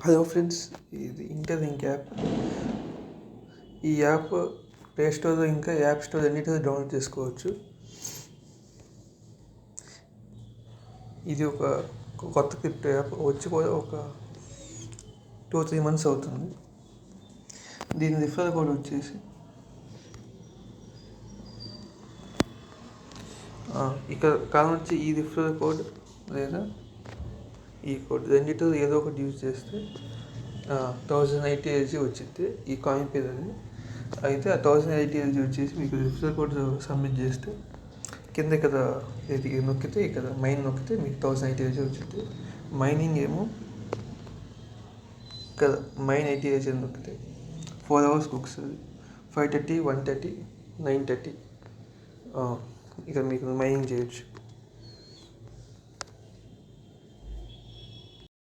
Hello friends, ఇది interlink app. ఈ app play స్టోర్లో ఇంకా యాప్ స్టోర్ అన్నిటిలో డౌన్లోడ్ చేసుకోవచ్చు. ఇది ఒక కొత్త క్రిప్టో యాప్ వచ్చి కూడా ఒక 2-3 months అవుతుంది. దీని రిఫరల్ కోడ్ వచ్చేసి ఇక్కడ కావాలంటే ఈ రిఫరల్ కోడ్ లేదా ఈ కోడ్ రెండిట్లో ఏదో ఒకటి యూజ్ చేస్తే 1080 LG వచ్చింది ఈ కాయిన్ పేరు అది. అయితే ఆ 1080 LG వచ్చేసి మీకు రిఫరల్ కోడ్ సబ్మిట్ చేస్తే కింద ఇక్కడ ఇది నొక్కితే ఇక్కడ నొక్కితే మీకు 1080 LG వచ్చింది. మైనింగ్ ఏమో ఇక్కడ 80 LG నొక్కితే 4 hours వస్తుంది. 5:30, 1:30, 9:30 ఇక్కడ మీకు మైనింగ్ చేయొచ్చు.